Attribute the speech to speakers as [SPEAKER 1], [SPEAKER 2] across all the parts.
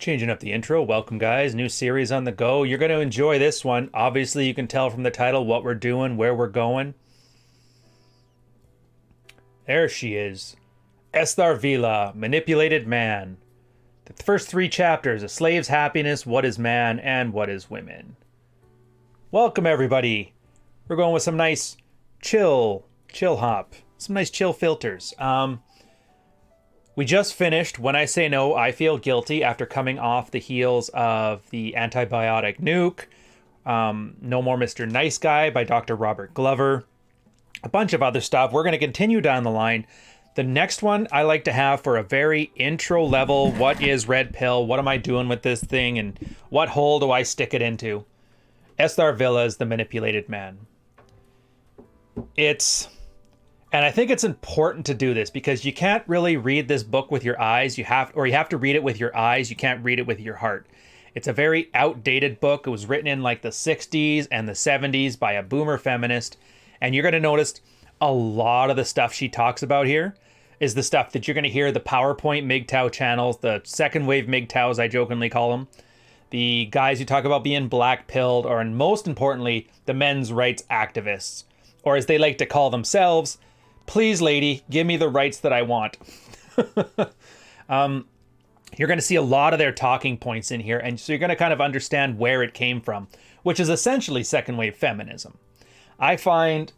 [SPEAKER 1] Changing up the intro. Welcome, guys. New series on the go. You're going to enjoy this one. Obviously, you can tell from the title what we're doing, where we're going. There she is. Esther Vila, Manipulated Man. The first 3 chapters, A Slave's Happiness, What is Man, and What is Women. Welcome, everybody. We're going with some nice chill hop. Some nice chill filters. We just finished When I Say No, I Feel Guilty after coming off the heels of the antibiotic nuke. No More Mr. Nice Guy by Dr. Robert Glover. A bunch of other stuff. We're going to continue down the line. The next one I like to have for a very intro level. What is Red Pill? What am I doing with this thing? And what hole do I stick it into? Esther Vila's The Manipulated Man. And I think it's important to do this because you can't really read this book with your eyes. You have to read it with your eyes. You can't read it with your heart. It's a very outdated book. It was written in like the 60s and the 70s by a boomer feminist. And you're going to notice a lot of the stuff she talks about here is the stuff that you're going to hear the PowerPoint MGTOW channels, the second wave MGTOWs, I jokingly call them. The guys who talk about being black-pilled, or and most importantly, the men's rights activists. Or as they like to call themselves, please, lady, give me the rights that I want. You're going to see a lot of their talking points in here, and so you're going to kind of understand where it came from, which is essentially second wave feminism. I find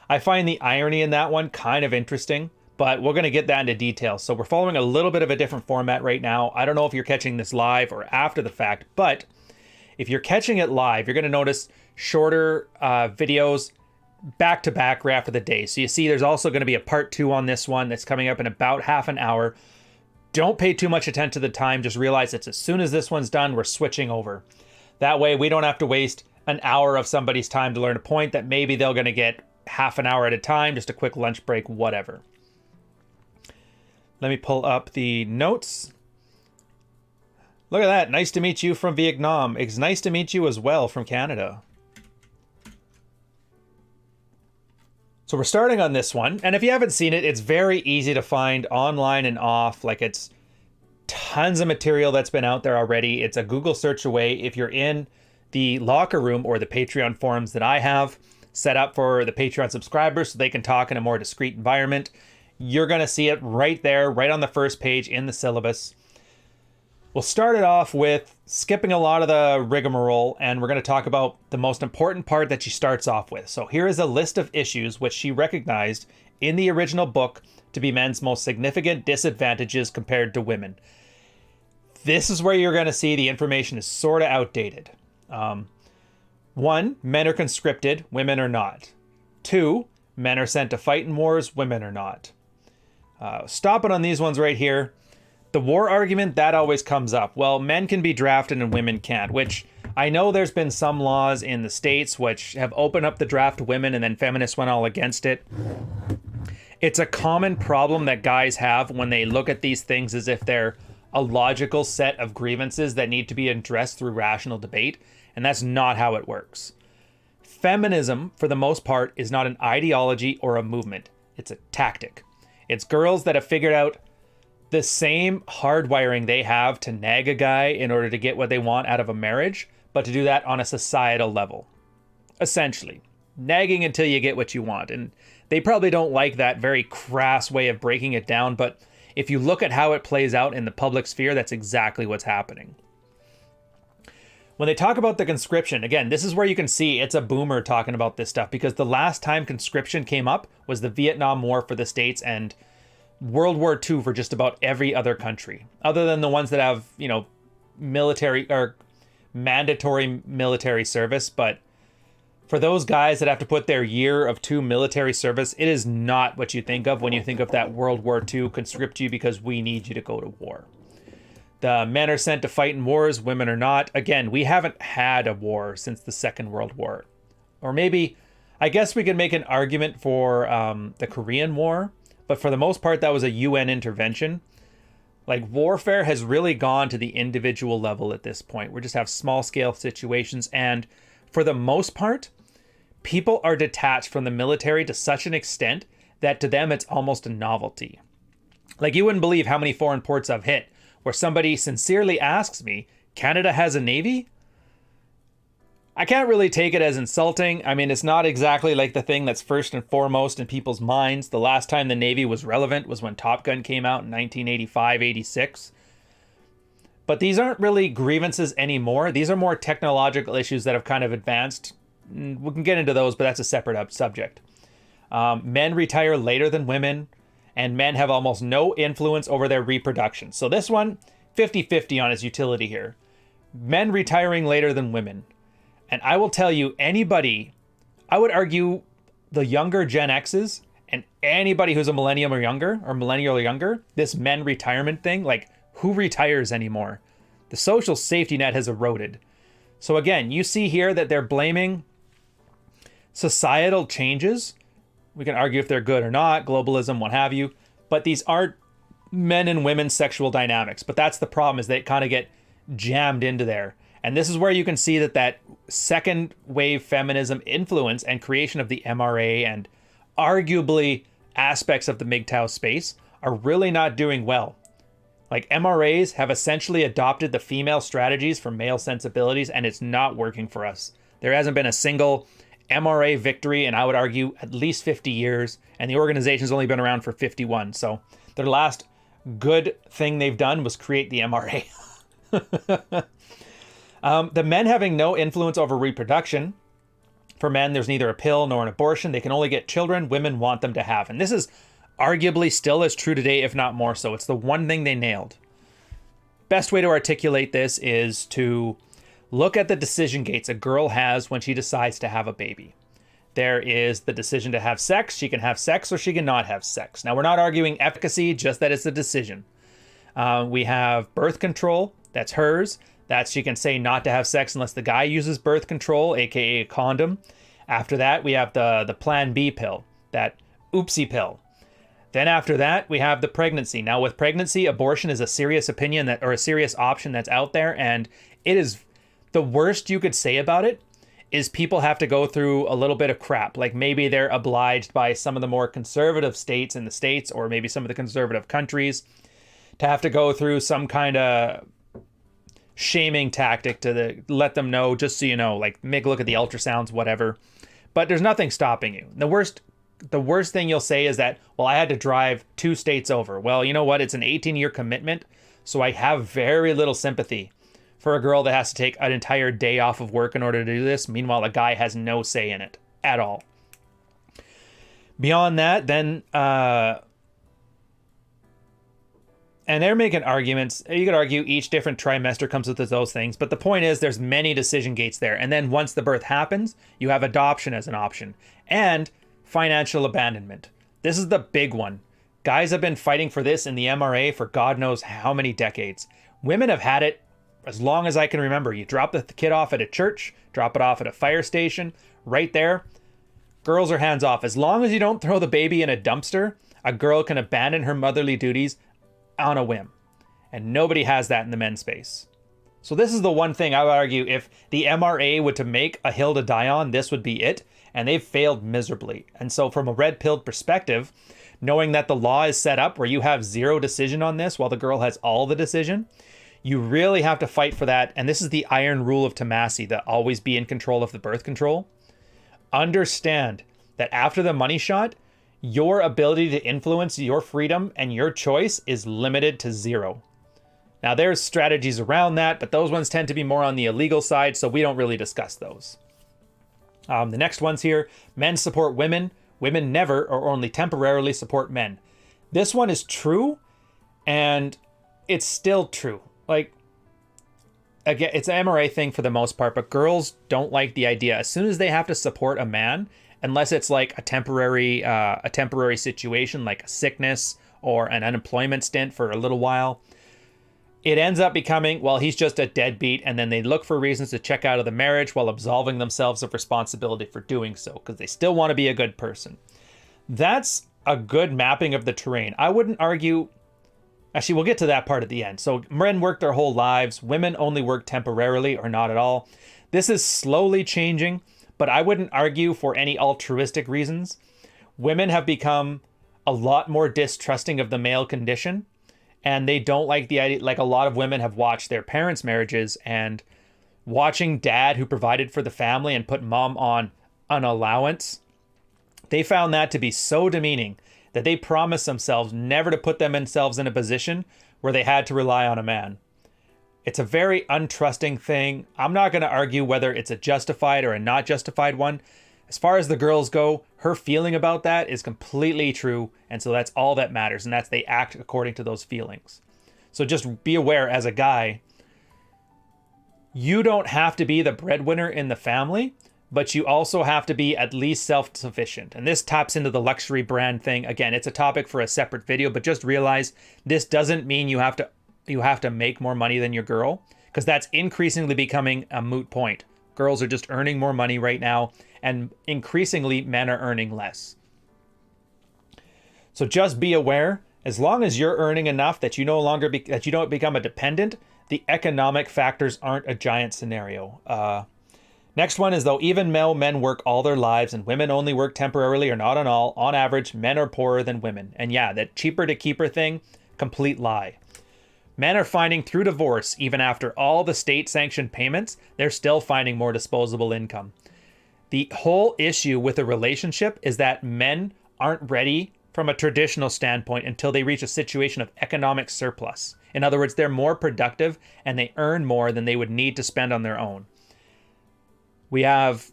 [SPEAKER 1] the irony in that one kind of interesting, but we're going to get that into detail. So we're following a little bit of a different format right now. I don't know if you're catching this live or after the fact, but if you're catching it live, you're going to notice shorter videos back to back right after the day. So you see there's also going to be a part 2 on this one that's coming up in about half an hour. Don't pay too much attention to the time. Just realize it's as soon as this one's done, we're switching over. That way we don't have to waste an hour of somebody's time to learn a point that maybe they're going to get half an hour at a time, just a quick lunch break, whatever. Let me pull up the notes. Look at that. Nice to meet you from Vietnam. It's nice to meet you as well from Canada. So we're starting on this one, and if you haven't seen it, it's very easy to find online and off. Like, it's tons of material that's been out there already. It's a Google search away. If you're in the locker room or the Patreon forums that I have set up for the Patreon subscribers so they can talk in a more discreet environment, you're going to see it right there, right on the first page in the syllabus. We'll start it off with skipping a lot of the rigmarole, and we're going to talk about the most important part that she starts off with. So here is a list of issues which she recognized in the original book to be men's most significant disadvantages compared to women. This is where you're going to see the information is sort of outdated. 1, men are conscripted, women are not. 2, men are sent to fight in wars, women are not. Stopping on these ones right here. The war argument, that always comes up. Well, men can be drafted and women can't, which I know there's been some laws in the States which have opened up the draft to women and then feminists went all against it. It's a common problem that guys have when they look at these things as if they're a logical set of grievances that need to be addressed through rational debate, and that's not how it works. Feminism, for the most part, is not an ideology or a movement. It's a tactic. It's girls that have figured out the same hardwiring they have to nag a guy in order to get what they want out of a marriage, but to do that on a societal level. Essentially, nagging until you get what you want. And they probably don't like that very crass way of breaking it down, but if you look at how it plays out in the public sphere, that's exactly what's happening. When they talk about the conscription, again, this is where you can see it's a boomer talking about this stuff, because the last time conscription came up was the Vietnam War for the States and World War II for just about every other country, other than the ones that have, military or mandatory military service. But for those guys that have to put their year of 2 military service, it is not what you think of when you think of that World War II, conscript you because we need you to go to war. The men are sent to fight in wars, women are not. Again, we haven't had a war since the Second World War. Or maybe, I guess we could make an argument for the Korean War, but for the most part, that was a UN intervention. Like, warfare has really gone to the individual level at this point. We just have small scale situations, and for the most part, people are detached from the military to such an extent that to them it's almost a novelty. Like, you wouldn't believe how many foreign ports I've hit where somebody sincerely asks me, Canada has a navy? I can't really take it as insulting. I mean, it's not exactly like the thing that's first and foremost in people's minds. The last time the Navy was relevant was when Top Gun came out in 1985, 86. But these aren't really grievances anymore. These are more technological issues that have kind of advanced. We can get into those, but that's a separate subject. Men retire later than women, and men have almost no influence over their reproduction. So this one, 50-50 on its utility here. Men retiring later than women. And I will tell you, anybody, I would argue the younger Gen X's and anybody who's a millennial or younger, this men retirement thing, like who retires anymore? The social safety net has eroded. So again, you see here that they're blaming societal changes. We can argue if they're good or not, globalism, what have you, but these aren't men and women's sexual dynamics. But that's the problem, is they kind of get jammed into there. And this is where you can see that second wave feminism influence and creation of the MRA and arguably aspects of the MGTOW space are really not doing well. Like, MRAs have essentially adopted the female strategies for male sensibilities, and it's not working for us. There hasn't been a single MRA victory in, I would argue, at least 50 years, and the organization's only been around for 51. So their last good thing they've done was create the MRA. The men having no influence over reproduction. For men, there's neither a pill nor an abortion. They can only get children women want them to have. And this is arguably still as true today, if not more so. It's the one thing they nailed. Best way to articulate this is to look at the decision gates a girl has when she decides to have a baby. There is the decision to have sex. She can have sex or she can not have sex. Now, we're not arguing efficacy, just that it's a decision. We have birth control. That's hers. That she can say not to have sex unless the guy uses birth control, aka a condom. After that, we have the Plan B pill, that oopsie pill. Then after that, we have the pregnancy. Now with pregnancy, abortion is a serious opinion or a serious option that's out there, and it is the worst you could say about it is people have to go through a little bit of crap. Like maybe they're obliged by some of the more conservative states in the States, or maybe some of the conservative countries, to have to go through some kind of shaming tactic to let them know, just so you know, like make a look at the ultrasounds, whatever. But there's nothing stopping you. The worst thing you'll say is that, well, I had to drive 2 states over. Well, you know what? It's an 18-year commitment, so I have very little sympathy for a girl that has to take an entire day off of work in order to do this. Meanwhile, a guy has no say in it at all. Beyond that, then and they're making arguments. You could argue each different trimester comes with those things. But the point is there's many decision gates there. And then once the birth happens, you have adoption as an option. And financial abandonment. This is the big one. Guys have been fighting for this in the MRA for God knows how many decades. Women have had it as long as I can remember. You drop the kid off at a church, drop it off at a fire station, right there. Girls are hands off. As long as you don't throw the baby in a dumpster, a girl can abandon her motherly duties on a whim. And nobody has that in the men's space. So this is the one thing I would argue, if the MRA were to make a hill to die on, this would be it. And they've failed miserably. And so from a red-pilled perspective, knowing that the law is set up where you have zero decision on this while the girl has all the decision, you really have to fight for that. And this is the iron rule of Tomasi, that always be in control of the birth control. Understand that after the money shot, your ability to influence your freedom and your choice is limited to 0. Now, there's strategies around that, but those ones tend to be more on the illegal side, so we don't really discuss those. The next ones here, men support women. Women never or only temporarily support men. This one is true, and it's still true. Like, again, it's an MRA thing for the most part, but girls don't like the idea. As soon as they have to support a man, unless it's like a temporary situation, like a sickness or an unemployment stint for a little while, it ends up becoming, well, he's just a deadbeat, and then they look for reasons to check out of the marriage while absolving themselves of responsibility for doing so, because they still want to be a good person. That's a good mapping of the terrain. I wouldn't argue. Actually, we'll get to that part at the end. So men work their whole lives. Women only work temporarily or not at all. This is slowly changing, but I wouldn't argue for any altruistic reasons. Women have become a lot more distrusting of the male condition. and they don't like the idea. Like, a lot of women have watched their parents' marriages, and watching dad who provided for the family and put mom on an allowance, they found that to be so demeaning that they promised themselves never to put themselves in a position where they had to rely on a man. It's a very untrusting thing. I'm not going to argue whether it's a justified or a not justified one. As far as the girls go, her feeling about that is completely true. And so that's all that matters. And that's they act according to those feelings. So just be aware, as a guy, you don't have to be the breadwinner in the family, but you also have to be at least self-sufficient. And this taps into the luxury brand thing. Again, it's a topic for a separate video, but just realize this doesn't mean you have to make more money than your girl, because that's increasingly becoming a moot point. Girls are just earning more money right now, and increasingly men are earning less. So just be aware, as long as you're earning enough that you that you don't become a dependent, the economic factors aren't a giant scenario. Next one is, though even male men work all their lives and women only work temporarily or not at all, on average, men are poorer than women. And yeah, that cheaper to keeper thing, complete lie. Men are finding through divorce, even after all the state-sanctioned payments, they're still finding more disposable income. The whole issue with a relationship is that men aren't ready from a traditional standpoint until they reach a situation of economic surplus. In other words, they're more productive and they earn more than they would need to spend on their own. We have,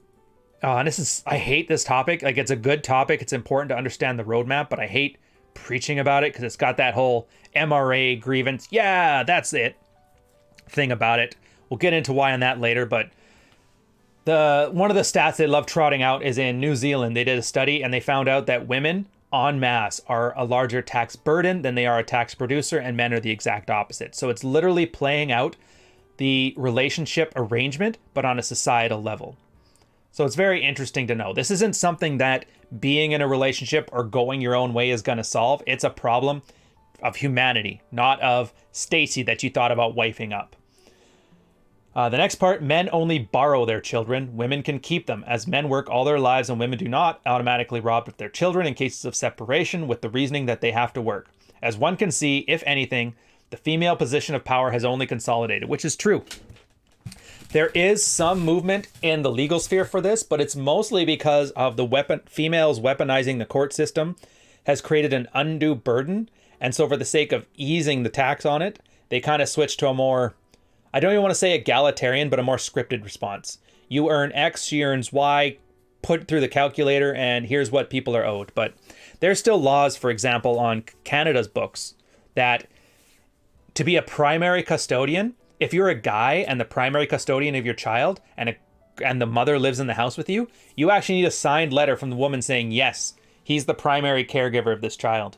[SPEAKER 1] and I hate this topic. Like, it's a good topic. It's important to understand the roadmap, but I hate preaching about it because it's got that whole MRA grievance. Yeah, that's it thing about it. We'll get into why on that later, but one of the stats they love trotting out is in New Zealand. They did a study and they found out that women en masse are a larger tax burden than they are a tax producer, and men are the exact opposite. So it's literally playing out the relationship arrangement, but on a societal level. So it's very interesting to know. This isn't something that being in a relationship or going your own way is going to solve. It's a problem of humanity, not of Stacy that you thought about wifing up. The next part, men only borrow their children. Women can keep them, as men work all their lives and women do not automatically rob their children in cases of separation, with the reasoning that they have to work. As one can see, if anything, the female position of power has only consolidated, which is true. There is some movement in the legal sphere for this, but it's mostly because of the females weaponizing the court system has created an undue burden. And so for the sake of easing the tax on it, they kind of switched to a more, I don't even want to say egalitarian, but a more scripted response. You earn X, she earns Y, put through the calculator, and here's what people are owed. But there's still laws, for example, on Canada's books that to be a primary custodian, if you're a guy and the primary custodian of your child and the mother lives in the house with you, you actually need a signed letter from the woman saying, yes, he's the primary caregiver of this child.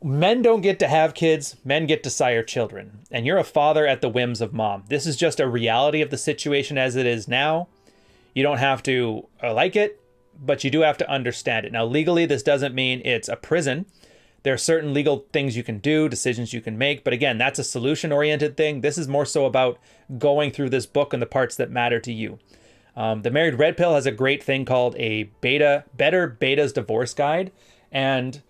[SPEAKER 1] Men don't get to have kids, men get to sire children. And you're a father at the whims of mom. This is just a reality of the situation as it is now. You don't have to like it, but you do have to understand it. Now, legally, this doesn't mean it's a prison. There are certain legal things you can do, decisions you can make. But again, that's a solution-oriented thing. This is more so about going through this book and the parts that matter to you. The Married Red Pill has a great thing called a Better Beta's Divorce Guide. And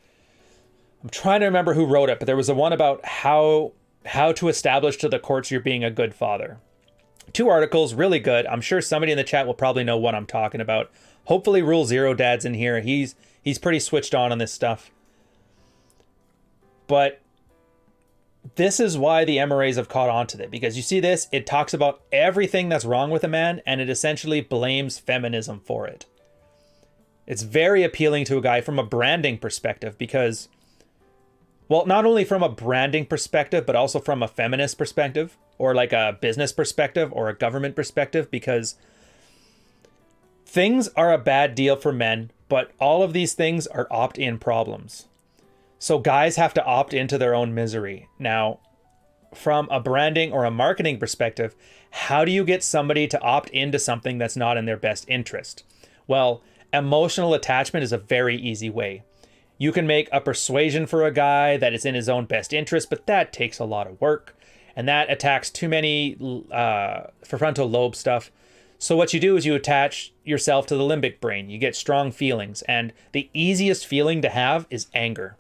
[SPEAKER 1] I'm trying to remember who wrote it, but there was a one about how to establish to the courts you're being a good father. 2 articles, really good. I'm sure somebody in the chat will probably know what I'm talking about. Hopefully Rule Zero Dad's in here. He's pretty switched on this stuff. But this is why the MRAs have caught on to it, because you see this, it talks about everything that's wrong with a man, and it essentially blames feminism for it. It's very appealing to a guy from a branding perspective because, well, not only from a branding perspective, but also from a feminist perspective, or like a business perspective or a government perspective, because things are a bad deal for men, but all of these things are opt-in problems. So guys have to opt into their own misery. Now, from a branding or a marketing perspective, how do you get somebody to opt into something that's not in their best interest? Well, emotional attachment is a very easy way. You can make a persuasion for a guy that it's in his own best interest, but that takes a lot of work. And that attacks too many frontal lobe stuff. So what you do is you attach yourself to the limbic brain. You get strong feelings. And the easiest feeling to have is anger.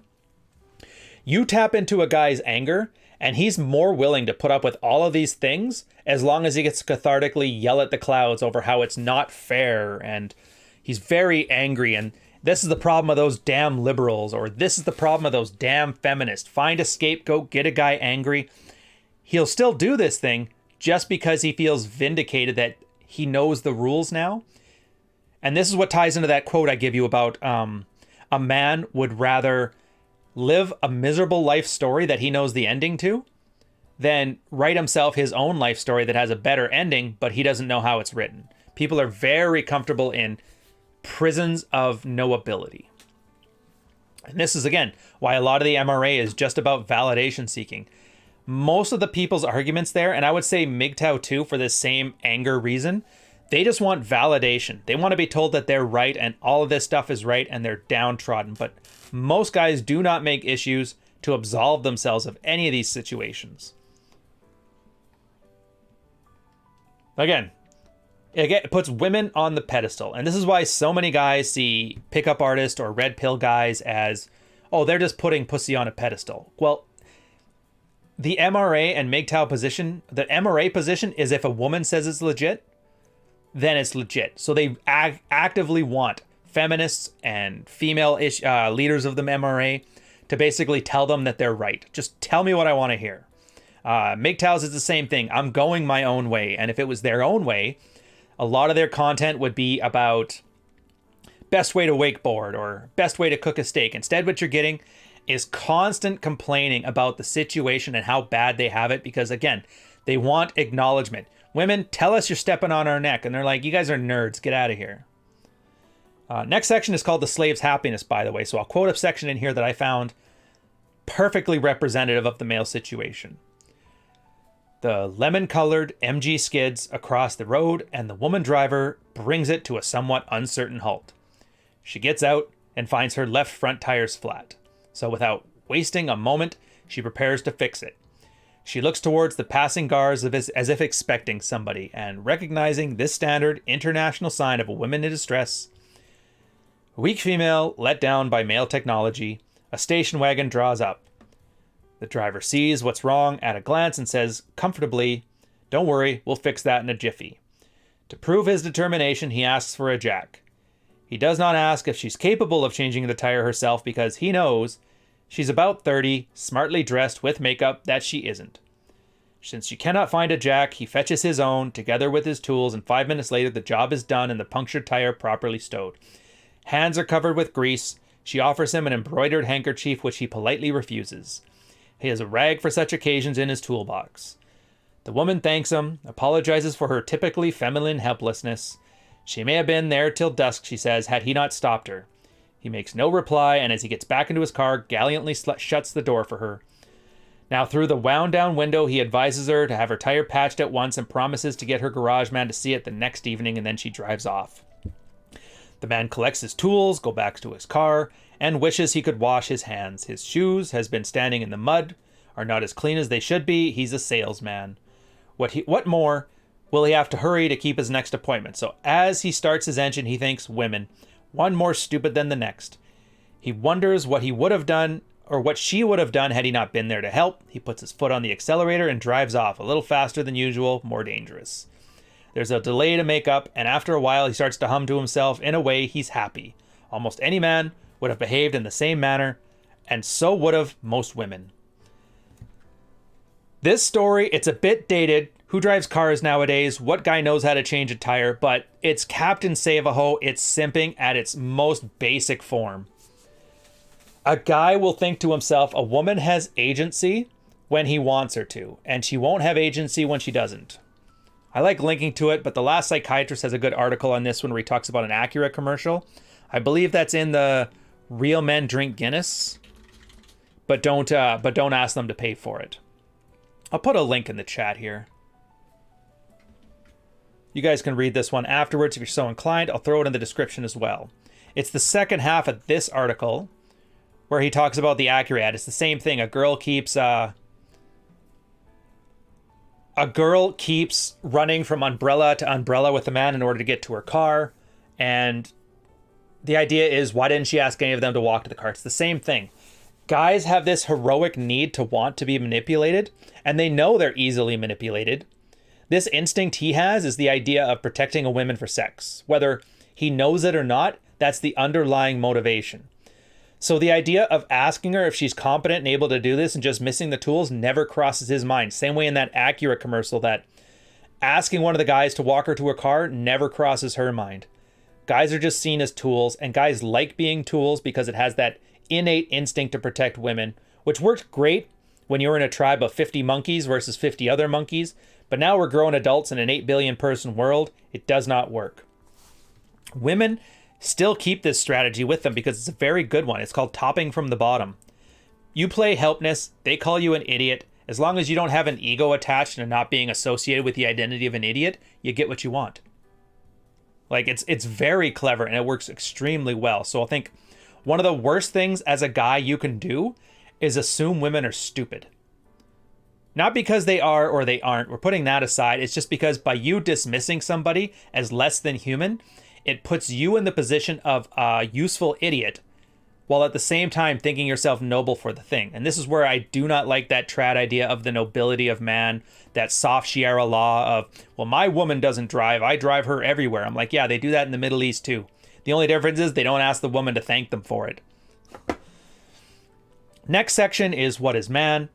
[SPEAKER 1] You tap into a guy's anger, and he's more willing to put up with all of these things as long as he gets to cathartically yell at the clouds over how it's not fair, and he's very angry, and this is the problem of those damn liberals, or this is the problem of those damn feminists. Find a scapegoat, get a guy angry. He'll still do this thing just because he feels vindicated that he knows the rules now. And this is what ties into that quote I give you about a man would rather live a miserable life story that he knows the ending to than write himself his own life story that has a better ending, but he doesn't know how it's written. People are very comfortable in prisons of no ability. And this is, again, why a lot of the MRA is just about validation seeking. Most of the people's arguments there, and I would say MGTOW too, for this same anger reason, they just want validation. They want to be told that they're right and all of this stuff is right and they're downtrodden. But most guys do not make issues to absolve themselves of any of these situations. Again, it puts women on the pedestal. And this is why so many guys see pickup artists or red pill guys as, oh, they're just putting pussy on a pedestal. Well, the MRA and MGTOW position, the MRA position is if a woman says it's legit, then it's legit. So they actively want feminists and female leaders of the MRA to basically tell them that they're right. Just tell me what I want to hear. MGTOWs is the same thing. I'm going my own way. And if it was their own way, a lot of their content would be about best way to wakeboard or best way to cook a steak. Instead, what you're getting is constant complaining about the situation and how bad they have it because, again, they want acknowledgement. Women, tell us you're stepping on our neck. And they're like, you guys are nerds. Get out of here. Next section is called The Slave's Happiness, by the way. So I'll quote a section in here that I found perfectly representative of the male situation. The lemon-colored MG skids across the road, and the woman driver brings it to a somewhat uncertain halt. She gets out and finds her left front tires flat. So without wasting a moment, she prepares to fix it. She looks towards the passing cars as if expecting somebody, and recognizing this standard international sign of a woman in distress. A weak female let down by male technology, a station wagon draws up. The driver sees what's wrong at a glance and says comfortably, "Don't worry, we'll fix that in a jiffy." To prove his determination, he asks for a jack. He does not ask if she's capable of changing the tire herself because he knows she's about 30, smartly dressed with makeup, that she isn't. Since she cannot find a jack, he fetches his own together with his tools, and 5 minutes later the job is done and the punctured tire properly stowed. Hands are covered with grease. She offers him an embroidered handkerchief, which he politely refuses. He has a rag for such occasions in his toolbox. The woman thanks him, apologizes for her typically feminine helplessness. She may have been there till dusk, she says, had he not stopped her. He makes no reply, and as he gets back into his car, gallantly shuts the door for her. Now, through the wound-down window, he advises her to have her tire patched at once and promises to get her garage man to see it the next evening, and then she drives off. The man collects his tools, goes back to his car, and wishes he could wash his hands. His shoes has been standing in the mud, are not as clean as they should be. He's a salesman. What more will he have to hurry to keep his next appointment? So as he starts his engine, he thinks women, one more stupid than the next. He wonders what he would have done or what she would have done had he not been there to help. He puts his foot on the accelerator and drives off, a little faster than usual, more dangerous. There's a delay to make up, and after a while he starts to hum to himself. In a way, he's happy. Almost any man would have behaved in the same manner, and so would have most women. This story, it's a bit dated. Who drives cars nowadays? What guy knows how to change a tire? But it's Captain Save-A-Ho. It's simping at its most basic form. A guy will think to himself, a woman has agency when he wants her to, and she won't have agency when she doesn't. I like linking to it, but The Last Psychiatrist has a good article on this one where he talks about an Acura commercial. I believe that's in the Real Men Drink Guinness, but don't ask them to pay for it. I'll put a link in the chat here. You guys can read this one afterwards if you're so inclined. I'll throw it in the description as well. It's the second half of this article where he talks about the Acura ad. It's the same thing. A girl keeps running from umbrella to umbrella with a man in order to get to her car. And the idea is, why didn't she ask any of them to walk to the car? It's the same thing. Guys have this heroic need to want to be manipulated, and they know they're easily manipulated. This instinct he has is the idea of protecting a woman for sex. Whether he knows it or not, that's the underlying motivation. So the idea of asking her if she's competent and able to do this and just missing the tools never crosses his mind. Same way in that Acura commercial, that asking one of the guys to walk her to her car never crosses her mind. Guys are just seen as tools, and guys like being tools because it has that innate instinct to protect women, which worked great when you were in a tribe of 50 monkeys versus 50 other monkeys. But now we're grown adults in an 8 billion person world. It does not work. Women still keep this strategy with them because it's a very good one. It's called topping from the bottom. You play helpness, they call you an idiot. As long as you don't have an ego attached and not being associated with the identity of an idiot, you get what you want. Like, it's very clever, and it works extremely well. So I think one of the worst things as a guy you can do is assume women are stupid. Not because they are or they aren't. We're putting that aside. It's just because by you dismissing somebody as less than human, it puts you in the position of a useful idiot, while at the same time thinking yourself noble for the thing. And this is where I do not like that trad idea of the nobility of man, that soft Sierra law of, well, my woman doesn't drive, I drive her everywhere. I'm like, yeah, they do that in the Middle East too. The only difference is they don't ask the woman to thank them for it. Next section is what is man,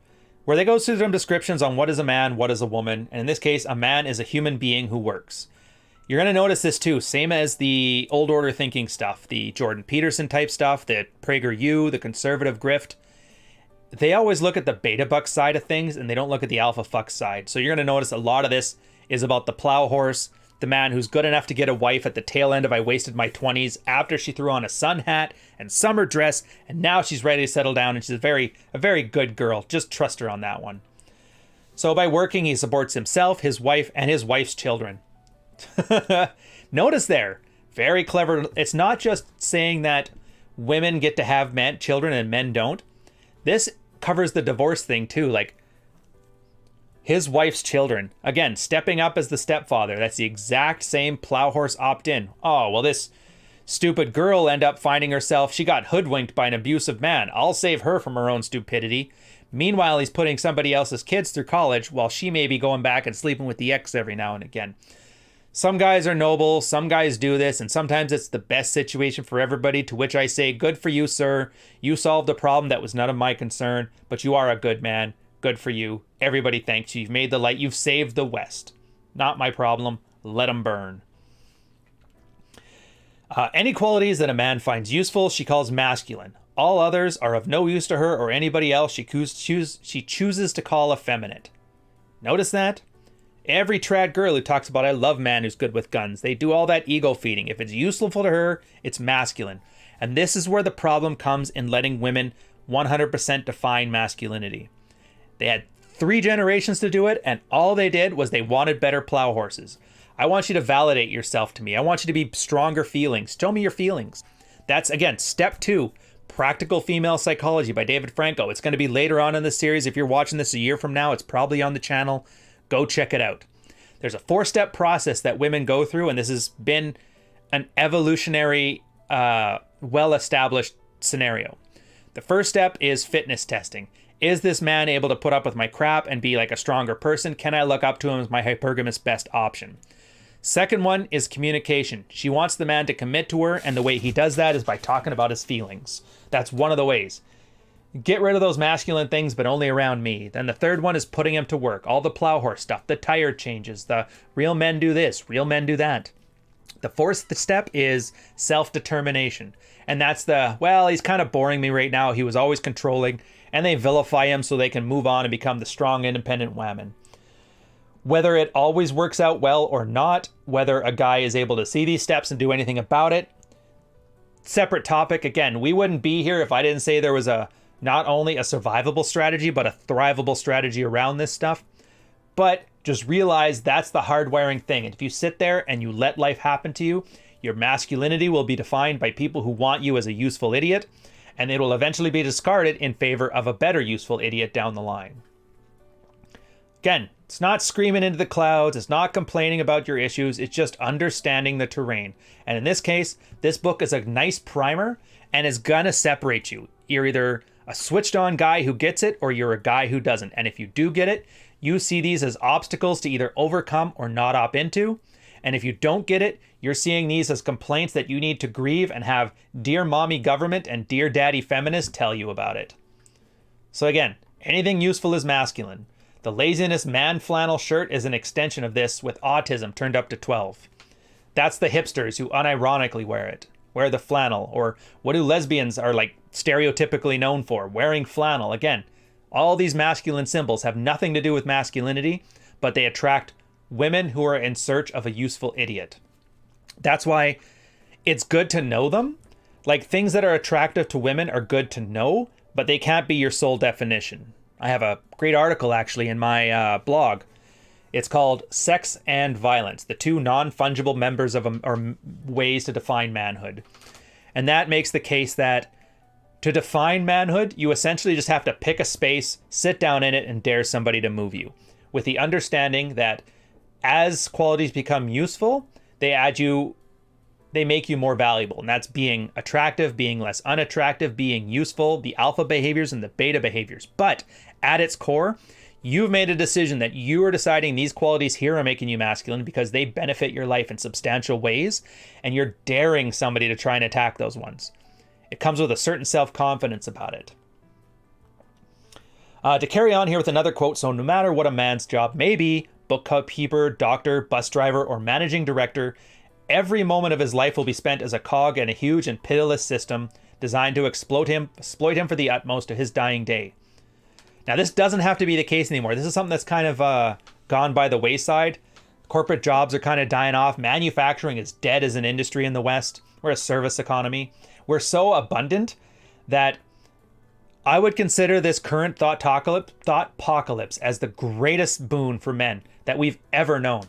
[SPEAKER 1] where they go through some descriptions on what is a man, what is a woman. And in this case, a man is a human being who works. You're going to notice this too, same as the old order thinking stuff, the Jordan Peterson type stuff, the PragerU, the conservative grift. They always look at the beta buck side of things and they don't look at the alpha fuck side. So you're going to notice a lot of this is about the plow horse, the man who's good enough to get a wife at the tail end of I wasted my 20s after she threw on a sun hat and summer dress, and now she's ready to settle down and she's a very good girl. Just trust her on that one. So by working, he supports himself, his wife, and his wife's children. Notice there, very clever. It's not just saying that women get to have children and men don't. This covers the divorce thing too, like his wife's children. Again, stepping up as the stepfather. That's the exact same plow horse opt-in. Oh, well, this stupid girl end up finding herself, she got hoodwinked by an abusive man. I'll save her from her own stupidity. Meanwhile, he's putting somebody else's kids through college while she may be going back and sleeping with the ex every now and again. Some guys are noble, some guys do this, and sometimes it's the best situation for everybody, to which I say, good for you, sir. You solved a problem that was none of my concern, but you are a good man. Good for you. Everybody thanks you. You've made the light. You've saved the West. Not my problem. Let them burn. Any qualities that a man finds useful, she calls masculine. All others are of no use to her or anybody else she chooses to call effeminate. Notice that? Every trad girl who talks about, I love man who's good with guns, they do all that ego feeding. If it's useful to her, it's masculine. And this is where the problem comes in letting women 100% define masculinity. They had 3 generations to do it, and all they did was they wanted better plow horses. I want you to validate yourself to me. I want you to be stronger feelings. Show me your feelings. That's, again, step 2, Practical Female Psychology by David Franco. It's going to be later on in the series. If you're watching this a year from now, it's probably on the channel. Go check it out. There's a 4-step process that women go through, and this has been an evolutionary, well-established scenario. The first step is fitness testing. Is this man able to put up with my crap and be like a stronger person? Can I look up to him as my hypergamous best option? Second one is communication. She wants the man to commit to her, and the way he does that is by talking about his feelings. That's one of the ways. Get rid of those masculine things, but only around me. Then the third one is putting him to work. All the plow horse stuff, the tire changes, the real men do this, real men do that. The fourth step is self-determination. And that's well, he's kind of boring me right now. He was always controlling. And they vilify him so they can move on and become the strong, independent woman. Whether it always works out well or not, whether a guy is able to see these steps and do anything about it, separate topic. Again, we wouldn't be here if I didn't say there was not only a survivable strategy, but a thrivable strategy around this stuff. But just realize that's the hardwiring thing. And if you sit there and you let life happen to you, your masculinity will be defined by people who want you as a useful idiot, and it will eventually be discarded in favor of a better useful idiot down the line. Again, it's not screaming into the clouds, it's not complaining about your issues, it's just understanding the terrain. And in this case, this book is a nice primer and is gonna separate you. You're either a switched on guy who gets it, or you're a guy who doesn't. And if you do get it, you see these as obstacles to either overcome or not opt into. And if you don't get it, you're seeing these as complaints that you need to grieve and have dear mommy government and dear daddy feminist tell you about it. So again, anything useful is masculine. The laziness man flannel shirt is an extension of this, with autism turned up to 12. That's the hipsters who unironically wear it. Wear the flannel. Or what do lesbians are like stereotypically known for? Wearing flannel. Again, all these masculine symbols have nothing to do with masculinity, but they attract women who are in search of a useful idiot. That's why it's good to know them. Like, things that are attractive to women are good to know, but they can't be your sole definition. I have a great article actually in my blog. It's called Sex and Violence, the two non-fungible members of or ways to define manhood. And that makes the case that to define manhood, you essentially just have to pick a space, sit down in it, and dare somebody to move you. With the understanding that as qualities become useful, they make you more valuable. And that's being attractive, being less unattractive, being useful, the alpha behaviors and the beta behaviors. But at its core, you've made a decision that you are deciding these qualities here are making you masculine because they benefit your life in substantial ways, and you're daring somebody to try and attack those ones. It comes with a certain self-confidence about it. To carry on here with another quote, so no matter what a man's job may be, bookkeeper, doctor, bus driver, or managing director, every moment of his life will be spent as a cog in a huge and pitiless system designed to exploit him for the utmost to his dying day. Now, this doesn't have to be the case anymore. This is something that's kind of gone by the wayside. Corporate jobs are kind of dying off. Manufacturing is dead as an industry in the West. We're a service economy. We're so abundant that I would consider this current thought-pocalypse as the greatest boon for men that we've ever known.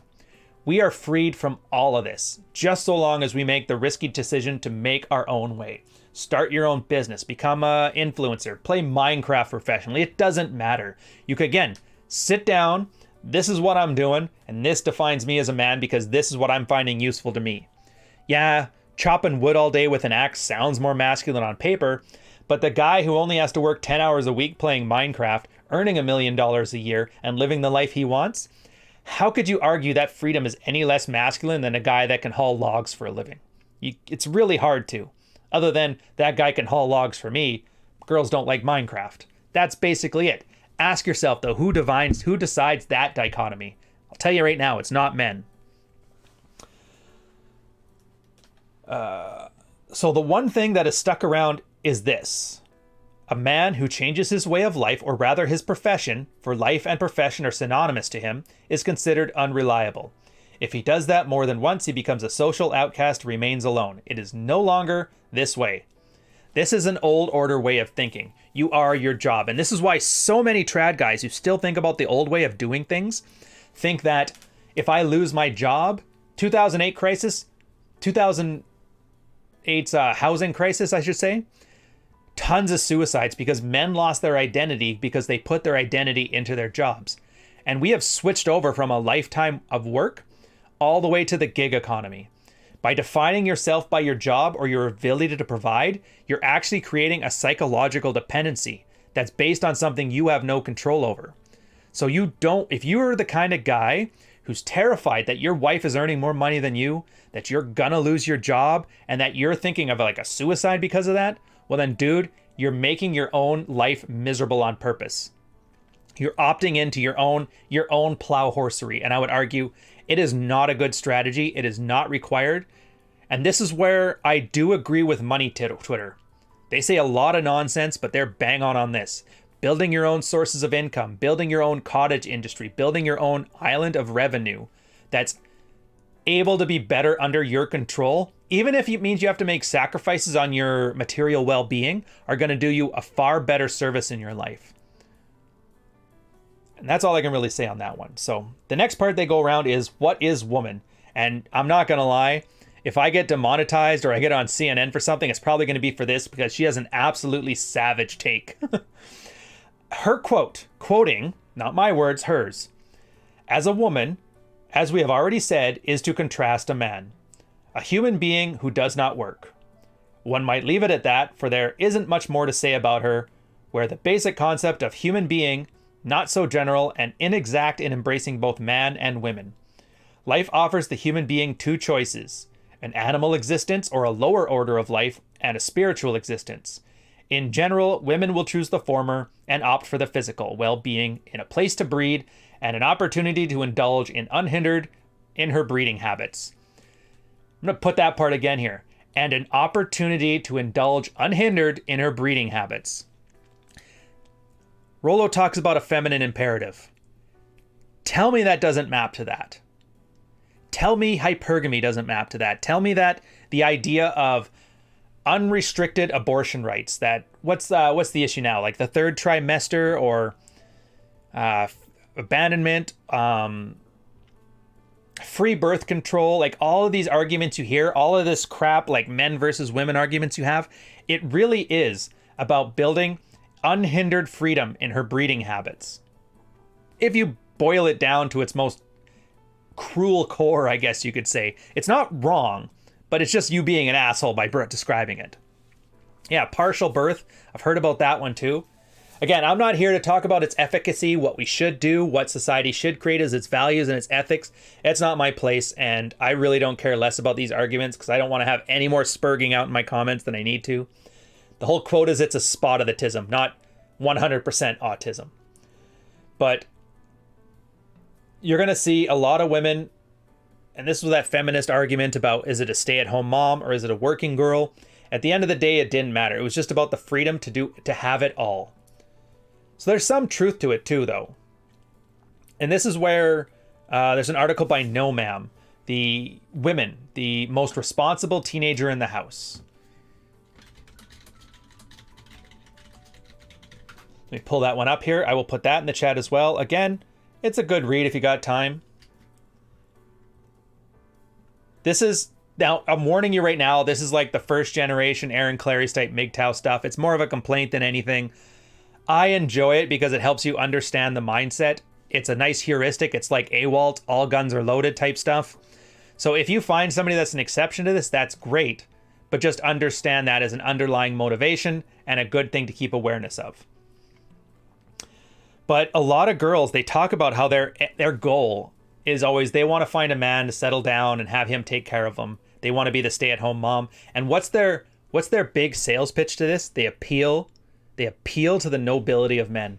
[SPEAKER 1] We are freed from all of this, just so long as we make the risky decision to make our own way. Start your own business, become an influencer, play Minecraft professionally. It doesn't matter. You could, again, sit down. This is what I'm doing, and this defines me as a man because this is what I'm finding useful to me. Yeah, chopping wood all day with an axe sounds more masculine on paper, but the guy who only has to work 10 hours a week playing Minecraft, earning $1 million a year, and living the life he wants, how could you argue that freedom is any less masculine than a guy that can haul logs for a living? It's really hard to. Other than that guy can haul logs for me, girls don't like Minecraft. That's basically it. Ask yourself, though, who decides that dichotomy? I'll tell you right now, it's not men. So the one thing that has stuck around is this. A man who changes his way of life, or rather his profession, for life and profession are synonymous to him, is considered unreliable. If he does that more than once, he becomes a social outcast, remains alone. It is no longer this way. This is an old order way of thinking. You are your job. And this is why so many trad guys who still think about the old way of doing things think that if I lose my job, 2008 crisis, 2008's housing crisis, I should say, tons of suicides because men lost their identity because they put their identity into their jobs. And we have switched over from a lifetime of work all the way to the gig economy. By defining yourself by your job or your ability to provide, you're actually creating a psychological dependency that's based on something you have no control over. So if you're the kind of guy who's terrified that your wife is earning more money than you, that you're gonna lose your job, and that you're thinking of like a suicide because of that, well then, dude, you're making your own life miserable on purpose. You're opting into your own plow horsery, and I would argue it is not a good strategy. It is not required. And this is where I do agree with Money Twitter. They say a lot of nonsense, but they're bang on this. Building your own sources of income, building your own cottage industry, building your own island of revenue that's able to be better under your control, even if it means you have to make sacrifices on your material well-being, are going to do you a far better service in your life. And that's all I can really say on that one. So the next part they go around is, what is woman? And I'm not going to lie, if I get demonetized or I get on CNN for something, it's probably going to be for this because she has an absolutely savage take. Her quoting, not my words, hers. As a woman, as we have already said, is to contrast a man, a human being who does not work. One might leave it at that, for there isn't much more to say about her. where the basic concept of human being, not so general and inexact in embracing both man and women. Life offers the human being two choices, an animal existence or a lower order of life, and a spiritual existence. In general, women will choose the former and opt for the physical well-being in a place to breed and an opportunity to indulge in unhindered in her breeding habits. I'm going to put that part again here. And an opportunity to indulge unhindered in her breeding habits. Rollo talks about a feminine imperative. Tell me that doesn't map to that. Tell me hypergamy doesn't map to that. Tell me that the idea of unrestricted abortion rights, that what's the issue now? Like the third trimester or abandonment, free birth control, like all of these arguments you hear, all of this crap, like men versus women arguments you have, it really is about building unhindered freedom in her breeding habits. If you boil it down to its most cruel core, I guess you could say, it's not wrong, but it's just you being an asshole by describing it. Yeah, partial birth, I've heard about that one too. Again, I'm not here to talk about its efficacy, what we should do, what society should create as its values and its ethics. It's not my place, and I really don't care less about these arguments because I don't want to have any more spurging out in my comments than I need to. The whole quote is it's a spot of autism, not 100% autism. But you're going to see a lot of women, and this was that feminist argument about is it a stay-at-home mom or is it a working girl? At the end of the day, it didn't matter. It was just about the freedom to have it all. So there's some truth to it too, though. And this is where there's an article by No Ma'am, the women, the most responsible teenager in the house. Let me pull that one up here. I will put that in the chat as well. Again, it's a good read if you got time. This is, now I'm warning you right now, this is like the first generation Aaron Clary's type MGTOW stuff. It's more of a complaint than anything. I enjoy it because it helps you understand the mindset. It's a nice heuristic. It's like AWOLT, all guns are loaded type stuff. So if you find somebody that's an exception to this, that's great. But just understand that as an underlying motivation and a good thing to keep awareness of. But a lot of girls, they talk about how their goal is always they want to find a man to settle down and have him take care of them. They want to be the stay-at-home mom. And what's their big sales pitch to this? They appeal to the nobility of men.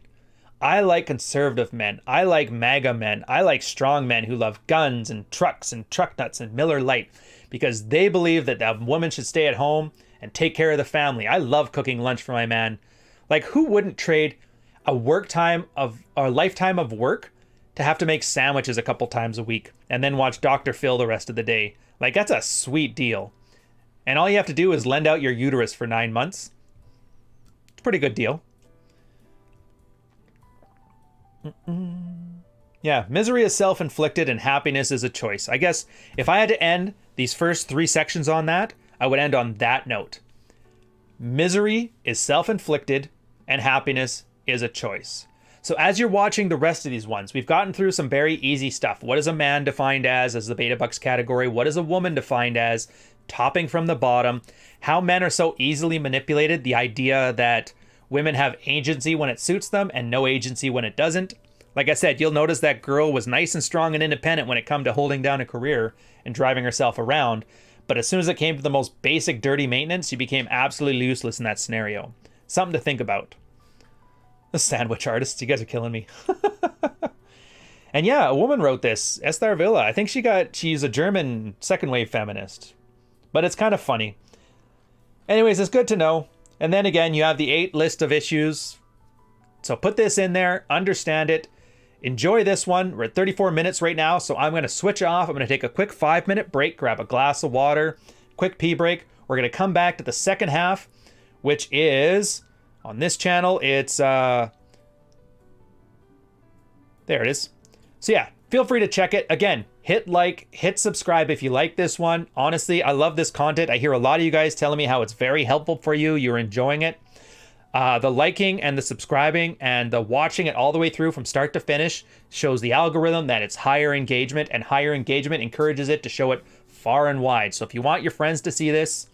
[SPEAKER 1] I like conservative men. I like MAGA men. I like strong men who love guns and trucks and truck nuts and Miller Lite because they believe that a woman should stay at home and take care of the family. I love cooking lunch for my man. Like, who wouldn't trade a lifetime of work to have to make sandwiches a couple times a week and then watch Dr. Phil the rest of the day? Like, that's a sweet deal. And all you have to do is lend out your uterus for 9 months. It's a pretty good deal. Yeah, misery is self-inflicted and happiness is a choice. I guess if I had to end these first 3 sections on that, I would end on that note. Misery is self-inflicted and happiness is a choice. So as you're watching the rest of these ones, we've gotten through some very easy stuff. What is a man defined as the beta bucks category? What is a woman defined as? Topping from the bottom. How men are so easily manipulated. The idea that women have agency when it suits them and no agency when it doesn't. Like I said, you'll notice that girl was nice and strong and independent when it come to holding down a career and driving herself around. But as soon as it came to the most basic dirty maintenance, she became absolutely useless in that scenario. Something to think about. The sandwich artists, you guys are killing me. And yeah, a woman wrote this, Esther Villa. I think she's a German second wave feminist. But it's kind of funny. Anyways, it's good to know. And then again, you have the 8 list of issues. So put this in there, understand it, enjoy this one. We're at 34 minutes right now, so I'm going to switch off. I'm going to take a quick 5-minute break, grab a glass of water, quick pee break. We're going to come back to the second half, which is, on this channel, it's, there it is. So yeah, feel free to check it. Again, hit like, hit subscribe if you like this one. Honestly, I love this content. I hear a lot of you guys telling me how it's very helpful for you. You're enjoying it. The liking and the subscribing and the watching it all the way through from start to finish shows the algorithm that it's higher engagement, and higher engagement encourages it to show it far and wide. So if you want your friends to see this,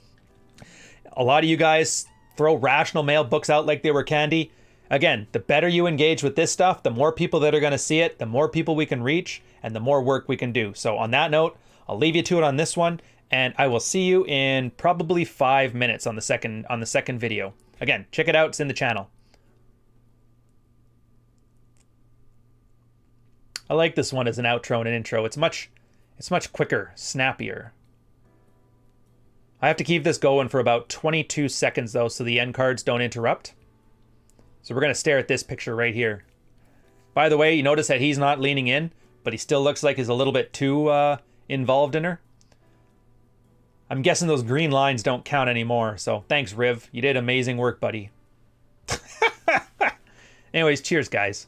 [SPEAKER 1] a lot of you guys throw Rational Male books out like they were candy. Again, the better you engage with this stuff, the more people that are going to see it, the more people we can reach, and the more work we can do. So on that note, I'll leave you to it on this one, and I will see you in probably 5 minutes on the second video. Again, check it out, it's in the channel. I like this one as an outro and an intro. It's much quicker, snappier. I have to keep this going for about 22 seconds though, so the end cards don't interrupt. So we're going to stare at this picture right here. By the way, you notice that he's not leaning in, but he still looks like he's a little bit too involved in her. I'm guessing those green lines don't count anymore, so thanks, Riv. You did amazing work, buddy. Anyways, cheers, guys.